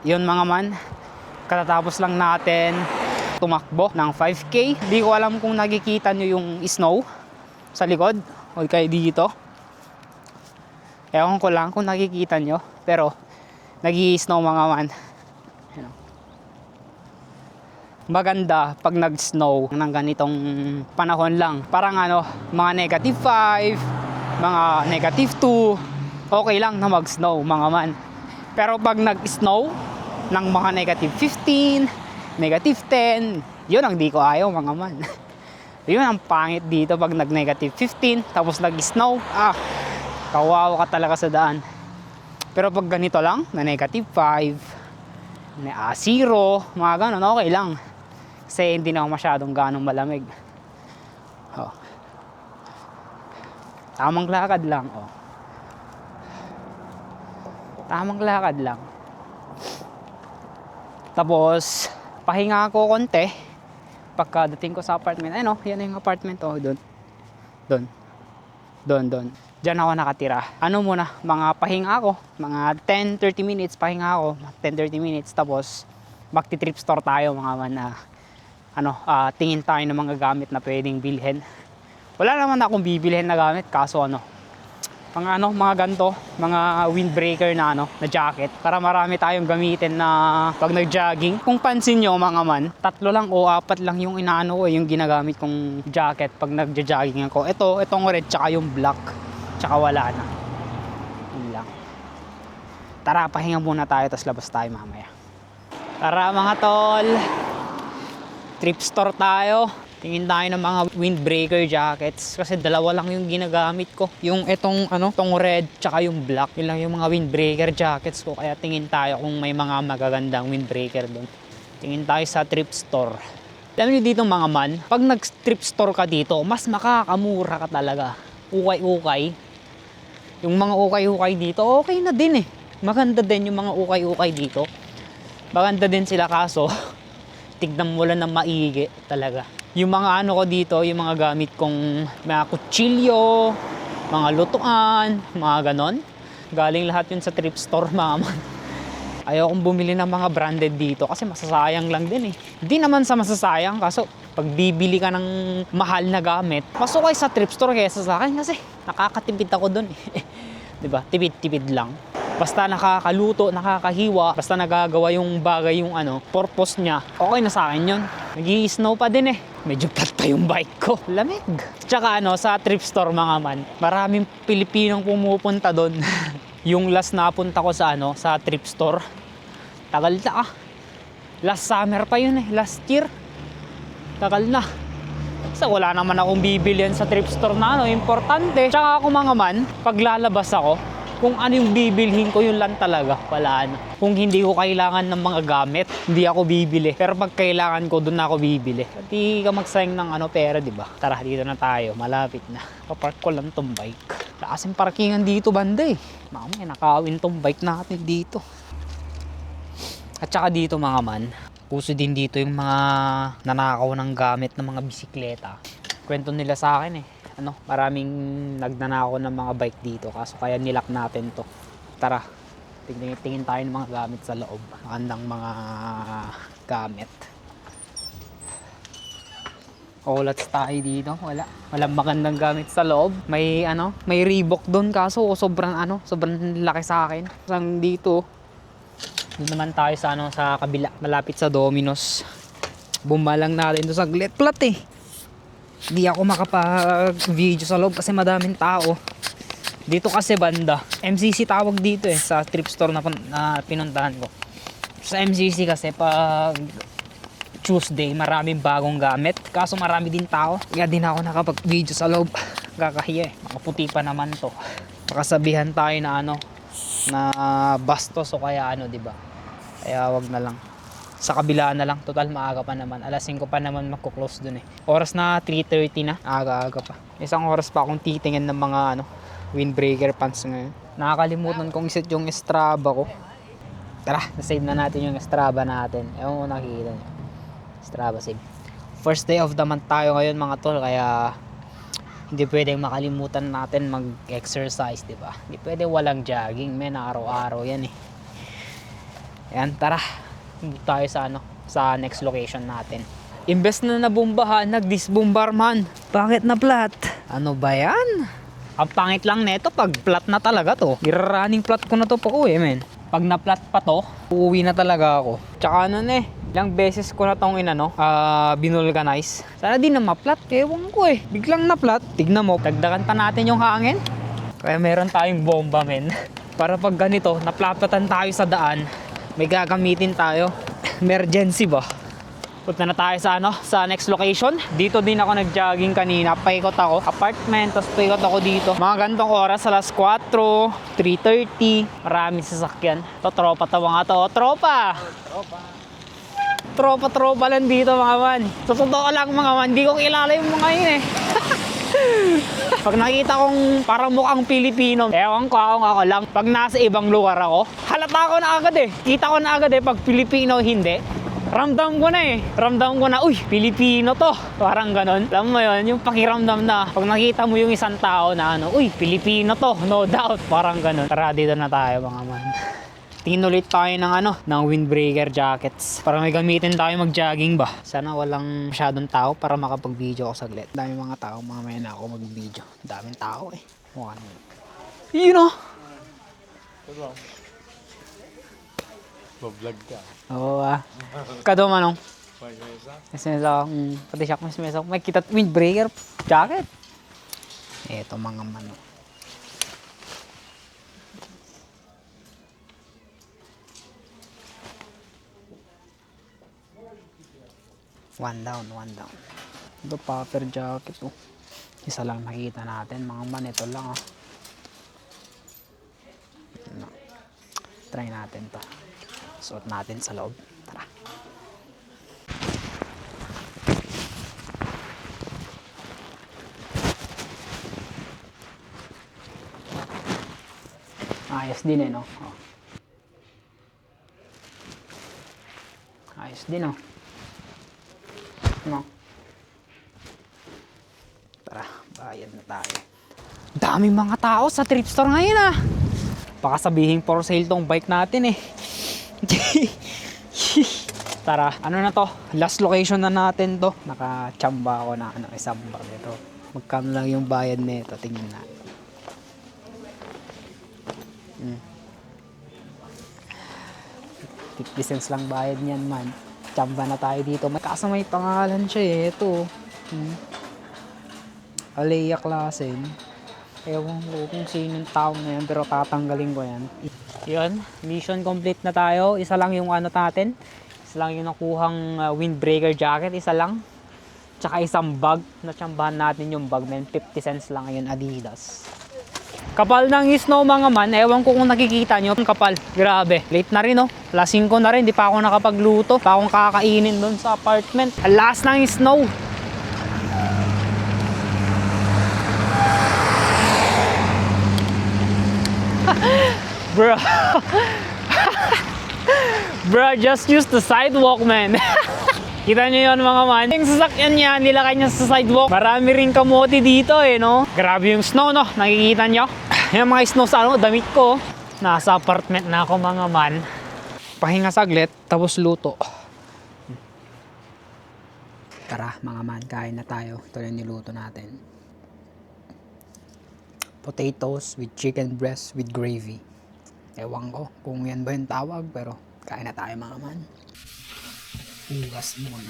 Yun mga man, katatapos lang natin tumakbo ng 5K. Di ko alam kung nakikita nyo yung snow sa likod o kaya dito. Ewan ko lang kung nakikita nyo, pero nag-i-snow mga man. Maganda pag nag-snow ng ganitong panahon lang. Parang ano, mga -5, mga -2, okay lang na mag-snow mga man. Pero pag nag-snow ng mga -15, -10, yun ang di ko ayaw mga man. Yun ang pangit dito pag nag-15 tapos nag-snow. Kawawa ka talaga sa daan. Pero pag ganito lang, na -5, na 0, mga ganun, okay lang. Kasi hindi na ako masyadong ganong malamig. Tamang lakad lang. Tamang lakad lang. Tapos, pahinga ako konti. Pagkadating ko sa apartment. Ayun yan yung apartment. Doon. Diyan ako nakatira. Muna, mga pahinga ako. Mga 10-30 minutes pahinga ako. 10-30 minutes. Tapos, magti-trip store tayo mga man na tingin tayo ng mga gamit na pwedeng bilhin. Wala naman akong bibilhin na gamit. Kaso mga ganto, mga windbreaker na jacket para marami tayong gamitin na pag nag-jogging. Kung pansin nyo mga man, 3 lang o 4 lang yung yung ginagamit kong jacket pag nagja-jogging ako. Itong red tsaka yung black. Tsaka wala na. Yun lang. Tara, pahinga muna tayo tapos labas tayo mamaya. Tara mga tol. Trip store tayo. Tingin tayo ng mga windbreaker jackets kasi 2 lang yung ginagamit ko. Yung tong red tsaka yung black. Yun lang yung mga windbreaker jackets ko. Kaya tingin tayo kung may mga magagandang windbreaker doon. Tingin tayo sa trip store. Alam niyo dito mga man, pag nag-trip store ka dito, mas makakamura ka talaga. Ukay-ukay. Yung mga ukay-ukay dito, okay na din eh. Maganda din yung mga ukay-ukay dito. Maganda din sila kaso tignan mo lang ng maigi talaga. Yung mga ko dito, yung mga gamit kong mga kutsilyo, mga lutuan, mga ganon. Galing lahat yun sa trip store mga man. Ayaw kong bumili ng mga branded dito kasi masasayang lang din eh. Hindi naman sa masasayang kaso pag bibili ka ng mahal na gamit, mas okay sa trip store kaysa sa akin kasi nakakatipid ako dun eh. Diba? Tipid-tipid lang. Basta nakakaluto, nakakahiwa, basta nagagawa yung bagay yung purpose niya, okay na sa akin yun. Nag-i-snow pa din eh. Medyo flat pa yung bike ko. Lamig. Tsaka sa trip store mga man, maraming Pilipinong pumupunta doon. Yung last na punta ko sa sa trip store, tagal na last summer pa yun eh, last year. Tagal na. Kasi wala naman akong bibilihan sa trip store na importante. Tsaka ako mga man, paglalabas ako, kung ano yung bibilhin ko, yun lang talaga. Wala na. Kung hindi ko kailangan ng mga gamit, hindi ako bibili. Pero pag kailangan ko, doon na ako bibili. Hindi ka magsayang ng pera, di ba? Tara, dito na tayo. Malapit na. Papark ko lang tong bike. Kasing parkingan dito, banda eh. Mamaya, nakawin tong bike natin dito. At saka dito mga man, puso din dito yung mga nanakaw ng gamit ng mga bisikleta. Kwento nila sa akin eh. Maraming nagnanakaw ng mga bike dito kaso kaya nilock natin to. Tara, tingin tayo ng mga gamit sa loob. Magandang mga gamit. Let's tayo dito. Walang magandang gamit sa loob. May Reebok doon kaso sobrang laki sa akin. Sang dito. Doon naman tayo sa kabila, malapit sa Domino's. Bumalang natin doon saglit. Plat eh. Di ako makapag-video sa loob kasi madaming tao. Dito kasi banda, MCC tawag dito eh, sa trip store na pinuntahan ko. Sa MCC kasi pag Tuesday, maraming bagong gamit. Kaso marami din tao. Kaya din ako nakapag-video sa loob. Kakahiya eh. Makaputi pa naman to. Makasabihan tayo na na bastos o kaya di ba? Kaya wag na lang. Sa kabila na lang, total maaga pa naman. Alas 5 pa naman magko-close dun eh. Oras na 3:30 na, aga-aga pa. Isang oras pa akong titingin ng mga windbreaker pants ngayon. Nakakalimutan kong iset yung Strava ko. Tara, na-save na natin yung Strava natin. Ewan ko nakikita nyo. Strava save. First day of the month tayo ngayon mga tol, kaya hindi pwedeng makalimutan natin mag-exercise, di ba? Hindi pwede walang jogging, men, araw-araw yan eh. Ayan, tara. Move tayo sa sa next location natin. Imbes na nabombahan, nag-disbombar man. Bakit na flat? Ano ba yan? Ang pangit lang neto pag flat na talaga to. Running flat ko na to pa uwi, men. Pag na-flat pa to, uuwi na talaga ako. Tsaka ilang beses ko na tong binulganize. Sana di na ma-flat. Ewan ko eh. Biglang na-flat. Tignan mo, dagdagan pa natin yung hangin. Kaya meron tayong bomba, men. Para pag ganito, na-flatatan tayo sa daan, may gagamitin tayo. Emergency ba? Punta na tayo sa next location. Dito din ako nag-jogging kanina. Paikot ako. Apartment, tapos paikot ako dito. Mga gantong oras, alas 4, 3:30. Maraming sasakyan. To, tropa tawa nga to. Tropa! Tropa lang dito mga man. Sa totoo lang mga man, di ko kilala yung mga yun eh. Pag nakita kong parang mukhang Pilipino, ewan ko ako lang. Pag nasa ibang lugar ako, halata ko na agad eh. Kita ko na agad eh pag Pilipino hindi. Ramdam ko na, uy, Pilipino to. Parang ganon. Alam mo yun, yung pakiramdam na pag nakita mo yung isang tao na uy, Pilipino to, no doubt. Parang ganon. Tara, dito na tayo mga man. Tingin ulit tayo ng windbreaker jackets. Para may gamitin tayo mag-jogging ba. Sana walang masyadong tao para makapag-video ako saglit. Dami mga tao, mamaya na ako mag-video. Daming tao eh. Mukha naman. Yun o. Vlog ka. Oo Kado manong. Mesa. Pati siya kung mesa. May kita windbreaker jacket. Eto mga manong. One down. Ito puffer jacket oh. Isa lang nakita natin mga man. Ito lang Try natin to. Suot natin sa loob. Tara. Ayos din no? Oh. Ayos din no? Tara, bayad na tayo. Daming mga tao sa thrift store ngayon Baka sabihin for sale tong bike natin eh. Tara, na to? Last location na natin to. Nakachamba ako na isang bag ito. Magkano lang yung bayad nito? Tingnan natin. 50 cents lang bayad niyan man. Chamba na tayo dito. Kaso may pangalan siya eh. Ito. Alea Klassen. Ewan ko kung sino yung tao na yan. Pero tatanggalin ko yan. Yun. Mission complete na tayo. Isa lang yung natin. Isa lang yung nakuhang windbreaker jacket. Isa lang. Tsaka isang bag. Natsambahan natin yung bag. 50 cents lang yun. Adidas. Kapal ng snow mga man, ewan ko kung nakikita nyo, kapal, grabe. Late na rin alas 5 na rin, di pa ako nakapagluto, pa akong kakainin doon sa apartment. Last ng snow. Bro. Bro, just use the sidewalk man. Kita nyo yun mga man. Yung sasakyan niya, nilakay niya sa sidewalk. Marami rin kamote dito no. Grabe yung snow nakikita nyo. Yung mga snow sa damit ko. Nasa apartment na ako mga man. Pahinga saglit, tapos luto. Tara mga man, kain na tayo. Ito yung niluto natin. Potatoes with chicken breast with gravy. Ewan ko kung yan ba yung tawag, pero kain na tayo mga man. Hugas muna.